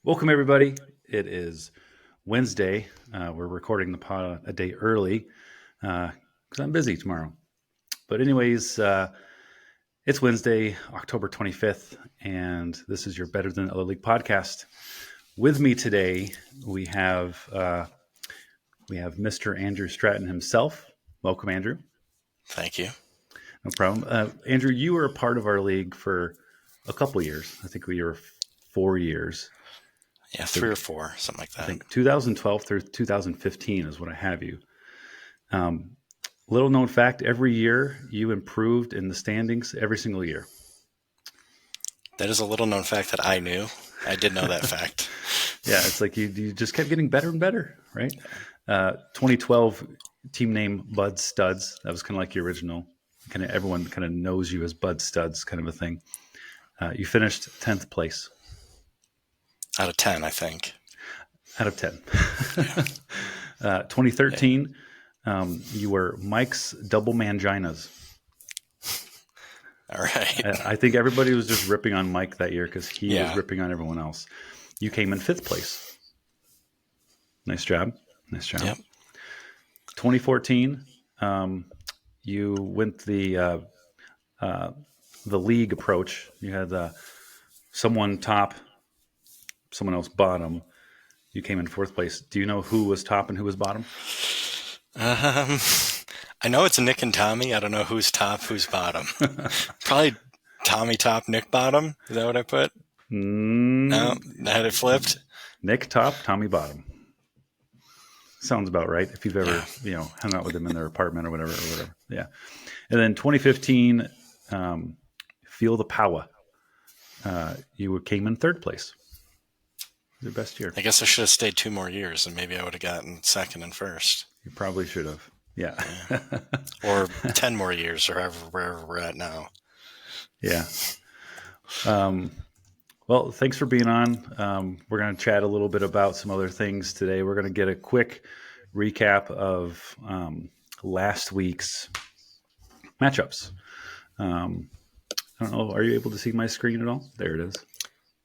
Welcome, everybody. It is Wednesday. We're recording the pod a day early because I'm busy tomorrow. But, anyways, it's Wednesday, October 25th, and this is your Better Than Other League podcast. With me today, we have Mr. Andrew Stratton himself. Welcome, Andrew. Thank you. No problem. Andrew, you were a part of our league for a couple years. I think we were 4 years. Yeah, 3 or 4, something like that. I think 2012 through 2015 is what I have you. Little known fact, every year you improved in the standings every single year. That is a little known fact that I knew. I did know that fact. Yeah, it's like you just kept getting better and better, right? 2012 team name Bud Studs. That was kind of like your original. Kind of everyone kind of knows you as Bud Studs, kind of a thing. You finished 10th place. Out of 10, I think. Out of 10. Yeah. 2013, you were Mike's Double Manginas. All right. I think everybody was just ripping on Mike that year because he was ripping on everyone else. You came in 5th place. Nice job. Nice job. Yep. 2014, you went the league approach. You had someone top, someone else bottom. You came in 4th place. Do you know who was top and who was bottom? I know it's Nick and Tommy. I don't know who's top, who's bottom. Probably Tommy top, Nick bottom. Is that what I put? No, I had it flipped. Nick top, Tommy bottom. Sounds about right. If you've ever, hung out with them in their apartment or whatever. Yeah. And then 2015, Feel the Power. You came in 3rd place. Your best year. I guess I should have stayed 2 more years and maybe I would have gotten 2nd and 1st. You probably should have. Yeah. Or 10 more years or wherever we're at now. Yeah. Well, thanks for being on. We're going to chat a little bit about some other things today. We're going to get a quick recap of last week's matchups. I don't know. Are you able to see my screen at all? There it is.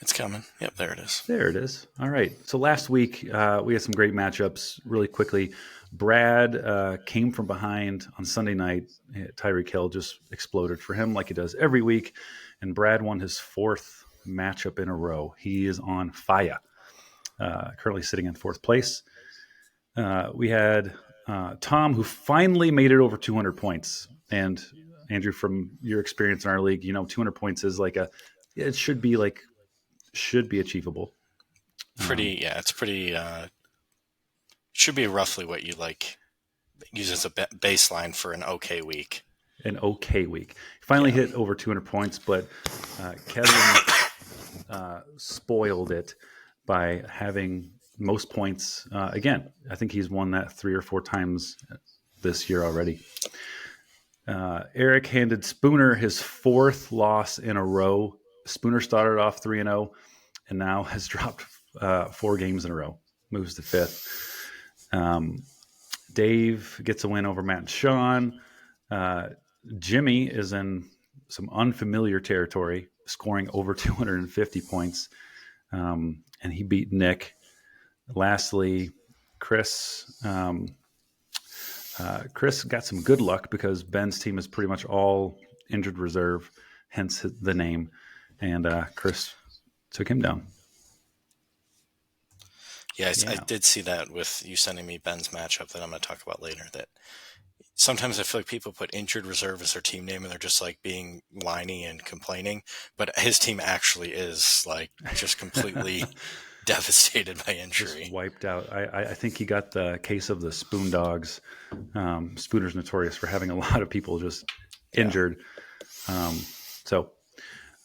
It's coming. Yep, there it is. There it is. All right. So last week, we had some great matchups. Really quickly, Brad came from behind on Sunday night. Tyreek Hill just exploded for him like he does every week. And Brad won his 4th matchup in a row. He is on fire. Currently sitting in 4th place. We had Tom, who finally made it over 200 points. And Andrew, from your experience in our league, 200 points is like it should be achievable. It's pretty, should be roughly what you use as a baseline for an okay week. An okay week. Finally hit over 200 points, but Kevin spoiled it by having most points. Again, I think he's won that 3 or 4 times this year already. Eric handed Spooner his 4th loss in a row. Spooner started off 3-0 and now has dropped 4 games in a row. Moves to 5th. Dave gets a win over Matt and Sean. Jimmy is in some unfamiliar territory, scoring over 250 points, and he beat Nick. Lastly, Chris got some good luck because Ben's team is pretty much all injured reserve, hence the name, and Chris took him down. Yeah, I did see that with you sending me Ben's matchup that I'm going to talk about later. That sometimes I feel like people put injured reserve as their team name and they're just like being whiny and complaining. But his team actually is like just completely devastated by injury. Just wiped out. I think he got the case of the Spoon Dogs. Spooner's notorious for having a lot of people just injured. All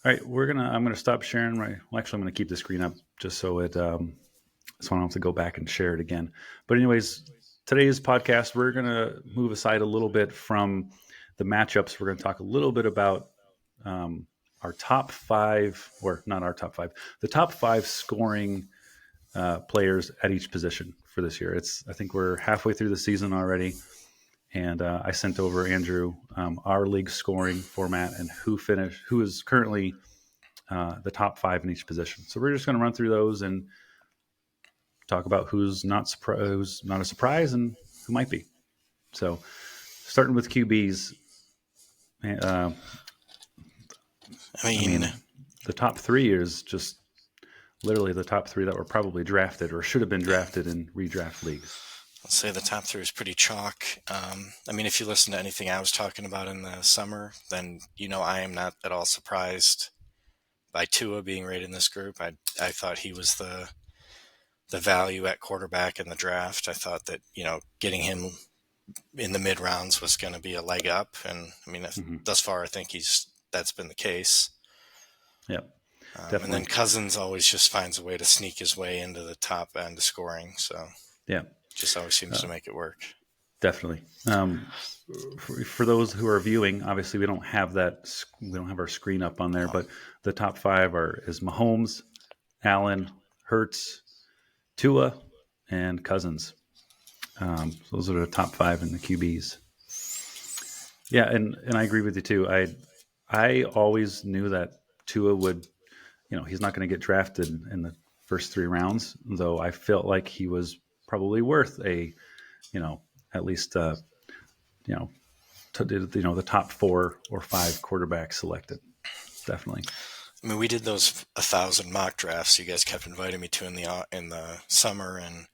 right, I'm gonna stop sharing. Actually, I'm gonna keep the screen up just so it. So I don't have to go back and share it again. But anyways, today's podcast, we're going to move aside a little bit from the matchups. We're going to talk a little bit about our top 5, or not our top 5, the top 5 scoring players at each position for this year. I think we're halfway through the season already. And I sent over Andrew our league scoring format and who is currently the top 5 in each position. So we're just going to run through those and talk about who's not a surprise and who might be. So starting with QBs, I mean, the top 3 is just literally the top 3 that were probably drafted or should have been drafted in redraft leagues. I'll say the top 3 is pretty chalk. I mean, if you listen to anything I was talking about in the summer, then I am not at all surprised by Tua being right in this group. I thought he was the value at quarterback in the draft. I thought that, getting him in the mid rounds was going to be a leg up. And I mean, thus far, I think that's been the case. Yeah. And then Cousins always just finds a way to sneak his way into the top end of scoring. So yeah, just always seems to make it work. Definitely. For those who are viewing, obviously we don't have our screen up on there, but the top 5 is Mahomes, Allen, Hurts, Tua, and Cousins. Those are the top 5 in the QBs. Yeah, and I agree with you too. I always knew that Tua would, he's not going to get drafted in the first 3 rounds, though I felt like he was probably worth at least the top 4 or 5 quarterbacks selected. Definitely. I mean, we did those 1,000 mock drafts you guys kept inviting me to in the summer, and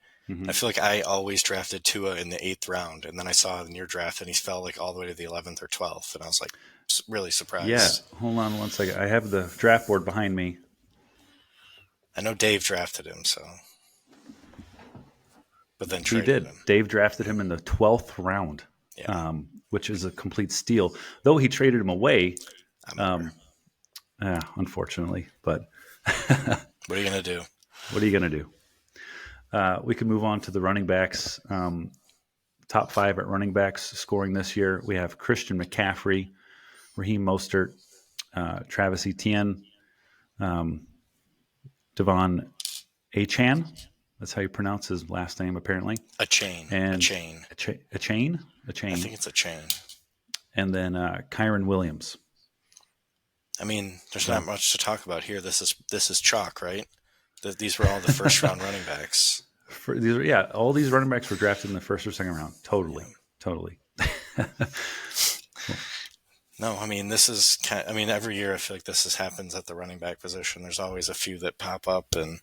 I feel like I always drafted Tua in the 8th round, and then I saw in your draft and he fell like all the way to the 11th or 12th, and I was like really surprised. Yeah, hold on one second. I have the draft board behind me. I know Dave drafted him, but then traded he did. him. Dave drafted him in the 12th round, which is a complete steal. Though he traded him away, unfortunately. But what are you going to do? What are you going to do? We can move on to the running backs. Top 5 at running backs scoring this year. We have Christian McCaffrey, Raheem Mostert, Travis Etienne, Devon Achane. That's how you pronounce his last name, apparently. Achane. Achane. Achane. I think it's Achane. And then Kyron Williams. I mean, there's not much to talk about here. This is chalk, right? These were all the first round running backs. All these running backs were drafted in the first or second round. Totally. No, I mean, every year I feel like this happens at the running back position. There's always a few that pop up, and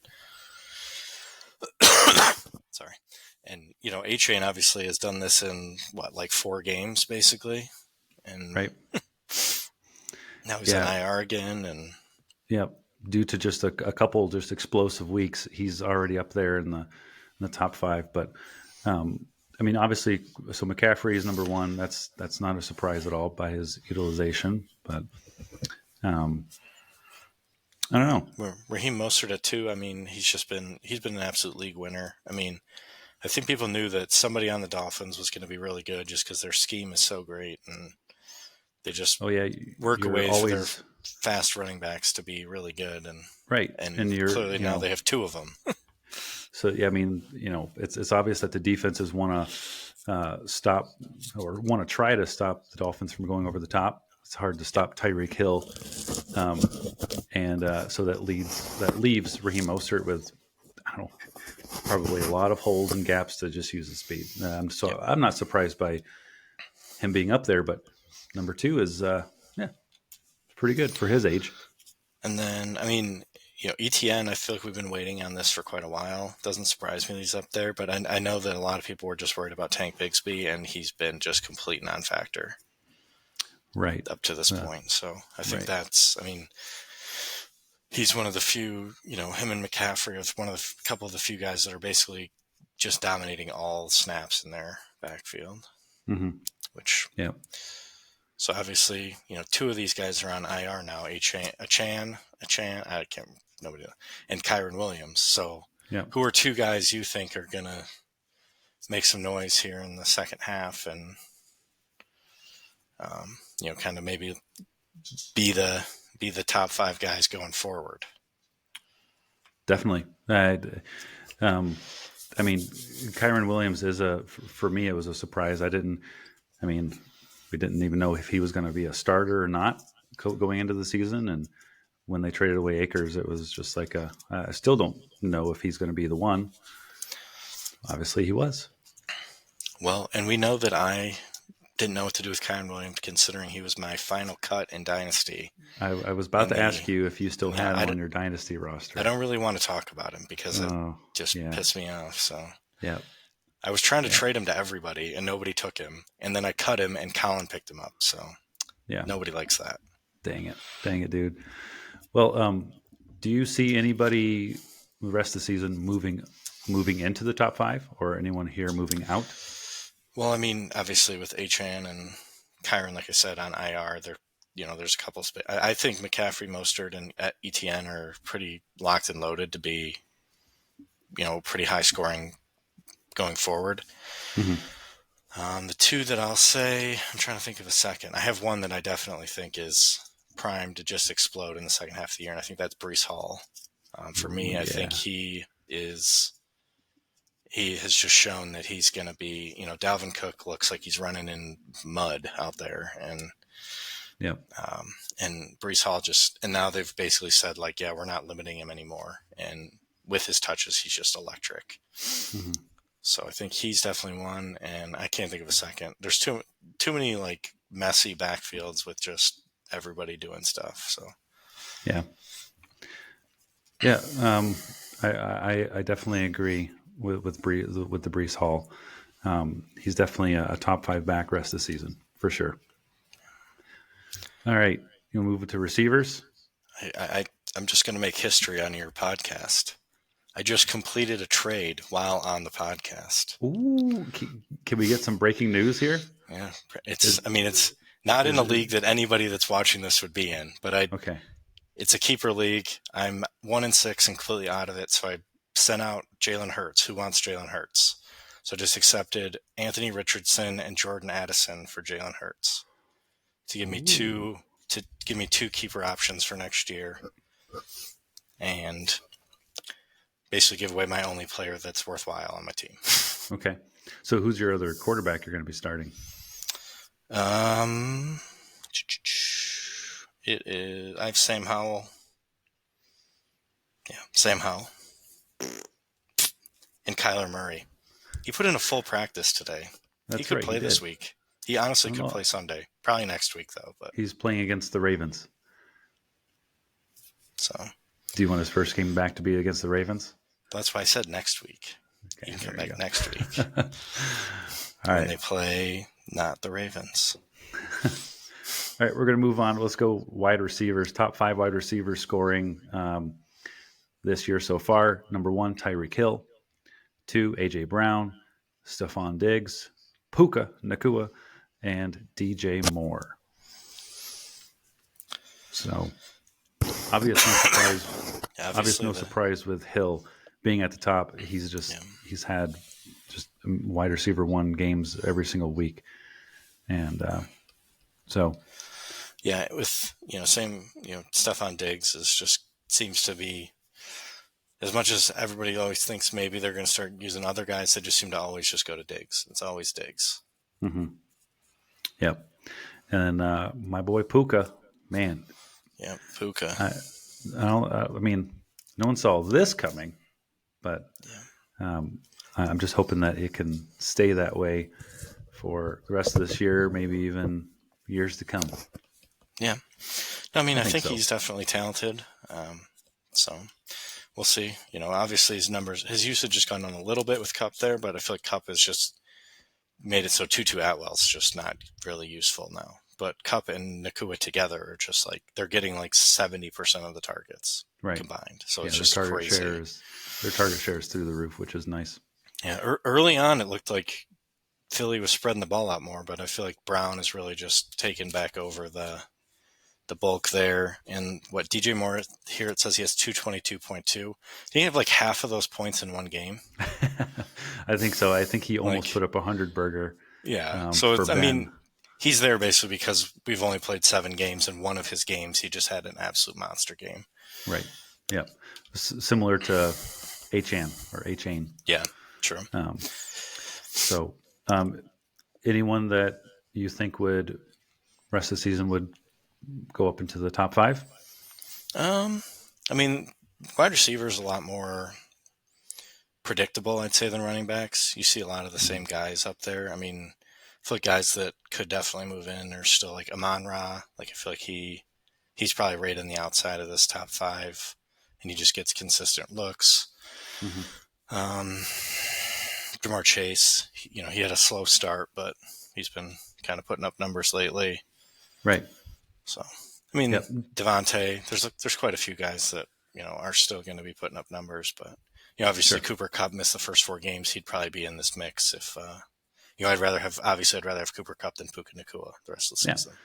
sorry. And, A-Train obviously has done this in 4 games basically. And right. Now he's on IR again. And due to just a couple just explosive weeks, he's already up there in the top 5. But obviously, so McCaffrey is number 1. That's not a surprise at all by his utilization. But I don't know. Raheem Mostert at 2. I mean, he's been an absolute league winner. I mean, I think people knew that somebody on the Dolphins was going to be really good just because their scheme is so great, and they just work away for their fast running backs to be really good. And right, and clearly now they have 2 of them. So it's obvious that the defenses want to stop or want to try to stop the Dolphins from going over the top. It's hard to stop Tyreek Hill, and so that leaves Raheem Mostert with probably a lot of holes and gaps to just use his speed. I'm not surprised by him being up there, but number 2 is pretty good for his age. And then ETN, I feel like we've been waiting on this for quite a while. Doesn't surprise me that he's up there, but I know that a lot of people were just worried about Tank Bigsby, and he's been just complete non-factor right up to this point. So I think he's one of the few, him and McCaffrey are one of the couple of the few guys that are basically just dominating all snaps in their backfield. Mm-hmm. So obviously, 2 of these guys are on IR now, Achane, I can't, nobody, and Kyron Williams. So who are 2 guys you think are going to make some noise here in the second half and, kind of maybe be the top 5 guys going forward? Definitely. Kyron Williams for me, it was a surprise. We didn't even know if he was going to be a starter or not going into the season. And when they traded away Akers, it was just like I still don't know if he's going to be the one. Obviously, he was. Well, and we know that I didn't know what to do with Kyron Williams, considering he was my final cut in Dynasty. I was about to ask you if you still had him on your Dynasty roster. I don't really want to talk about him because it just pissed me off. So yeah, I was trying to trade him to everybody, and nobody took him. And then I cut him, and Colin picked him up. So yeah, nobody likes that. Dang it, dude. Well, do you see anybody the rest of the season moving into the top 5, or anyone here moving out? Well, I mean, obviously with Achane and Kyron, like I said, on IR, there's a couple. I think McCaffrey, Mostert, and ETN are pretty locked and loaded to be, pretty high scoring going forward. Mm-hmm. The two that I'll say, I'm trying to think of a second. I have one that I definitely think is primed to just explode in the second half of the year, and I think that's Breece Hall. For me, I think he has just shown that he's going to be, Dalvin Cook looks like he's running in mud out there, and and Breece Hall and now they've basically said like, yeah, we're not limiting him anymore, and with his touches, he's just electric. Mm-hmm. So I think he's definitely one, and I can't think of a second. There's too many like messy backfields with just everybody doing stuff. So I definitely agree with the Breece Hall. He's definitely a top 5 back rest of the season for sure. All right, you'll move to receivers. I'm just going to make history on your podcast. I just completed a trade while on the podcast. Ooh, can we get some breaking news here? Yeah, it's not in a league that anybody that's watching this would be in, but it's a keeper league. I'm 1-6 and completely out of it, so I sent out Jalen Hurts. Who wants Jalen Hurts? So I just accepted Anthony Richardson and Jordan Addison for Jalen Hurts to give me two keeper options for next year, and basically give away my only player that's worthwhile on my team. Okay, so who's your other quarterback you're going to be starting? It is. I have Sam Howell. Yeah, Sam Howell. And Kyler Murray. He put in a full practice today. He could play this week. He honestly could play Sunday. Probably next week, though. But he's playing against the Ravens. So, do you want his first game back to be against the Ravens? That's why I said next week. Okay, he can come back next week. All right. When they play not the Ravens. All right, we're going to move on. Let's go wide receivers. Top 5 wide receivers scoring this year so far. Number 1, Tyreek Hill. 2, A.J. Brown. Stephon Diggs. Puka Nacua. And DJ Moore. So, obvious no surprise with Hill being at the top. He's had just wide receiver 1 games every single week. And so... Yeah, with Stephon Diggs seems to be, as much as everybody always thinks maybe they're going to start using other guys, they just seem to always just go to Diggs. It's always Diggs. Mm-hmm. Yep. And my boy Puka, man. Yeah, Puka. I mean, no one saw this coming, but I'm just hoping that it can stay that way for the rest of this year, maybe even years to come. Yeah. I mean, I think he's definitely talented. So we'll see. Obviously his usage has gone on a little bit with Kupp there, but I feel like Kupp has just made it so Tutu Atwell's just not really useful now. But Kupp and Nacua together are just like, they're getting like 70% of the targets combined. So it's just crazy. Their target share is through the roof, which is nice. Yeah. Early on, it looked like Philly was spreading the ball out more, but I feel like Brown has really just taken back over the bulk there. And what DJ Moore here, it says he has 222.2. Did he have like half of those points in one game? I think so. I think he almost put up 100 burger. Yeah. So he's there basically because we've only played 7 games, and one of his games he just had an absolute monster game. Right. Yeah. Similar to Achane. Yeah. True. So anyone that you think would rest of the season would go up into the top 5? Um, I mean, wide receivers a lot more predictable, I'd say, than running backs. You see a lot of the Mhm. same guys up there. I mean, I feel like guys that could definitely move in are still like Amon Ra. Like I feel like he's probably right on the outside of this top five, and he just gets consistent looks. Mhm. Um, Jamar Chase, he had a slow start, but he's been kind of putting up numbers lately. Right. So, I mean, Yep. Devontae, there's quite a few guys that are still going to be putting up numbers, but obviously Sure. Cooper Kupp missed the first 4 games. He'd probably be in this mix if I'd rather have Cooper Kupp than Puka Nakua the rest of the Yeah. season.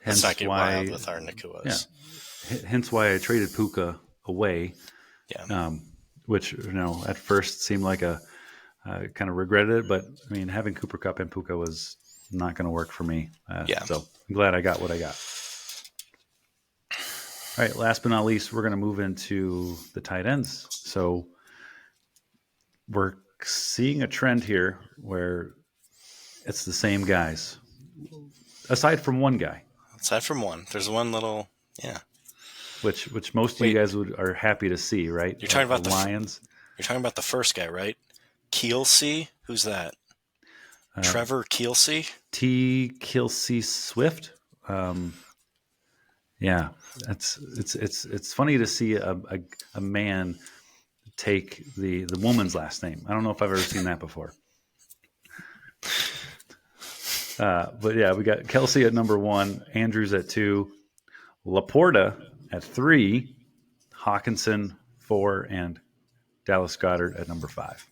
Let's not Hence get wild why, with our yeah. Nakuas. Hence why I traded Puka away, Yeah, which at first seemed like kind of regretted it, but I mean, having Cooper Cup and Puka was not going to work for me. yeah, So I'm glad I got what I got. All right. Last but not least, we're going to move into the tight ends. So we're seeing a trend here where it's the same guys, aside from one guy, aside from one, there's one little yeah. which most of you Wait, guys are happy to see, right? you're talking The about Lions. you're talking about the first guy, right? Kielsey, who's that? Uh, Trevor Kielsey. T. Kilsey Swift. Um, yeah, it's funny to see a man take the woman's last name. I don't know if I've ever seen that before. But yeah, we got Kelsey at number one, Andrews at two, Laporta at three, Hawkinson four, and Dallas Goddard at number five.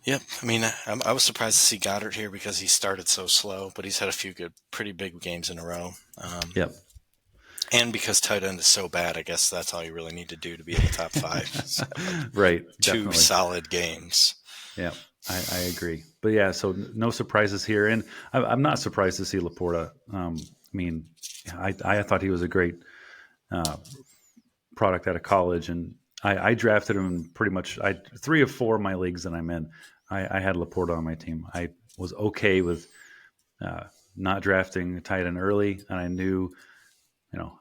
Yep. I mean, I was surprised to see Goddard here because he started so slow, but he's had a few good, pretty big games in a row. Yep. And because tight end is so bad, I guess that's all you really need to do to be in the top five. Is have like Right. two Definitely. solid games. Yeah. I agree. But yeah, so no surprises here, and I'm not surprised to see Laporta. I mean, I thought he was a great uh, product out of college, and I drafted him pretty much. I 3 of 4 of my leagues that I'm in. I had Laporta on my team. I was okay with uh, not drafting a tight end early, and I knew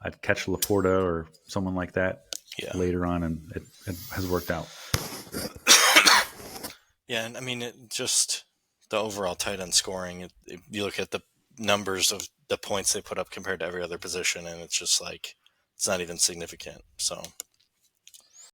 I'd catch Laporta or someone like that Yeah. later on, and it has worked out. Yeah. And I mean, just the overall tight end scoring, you look at the numbers of the points they put up compared to every other position, and it's just like, it's not even significant. So,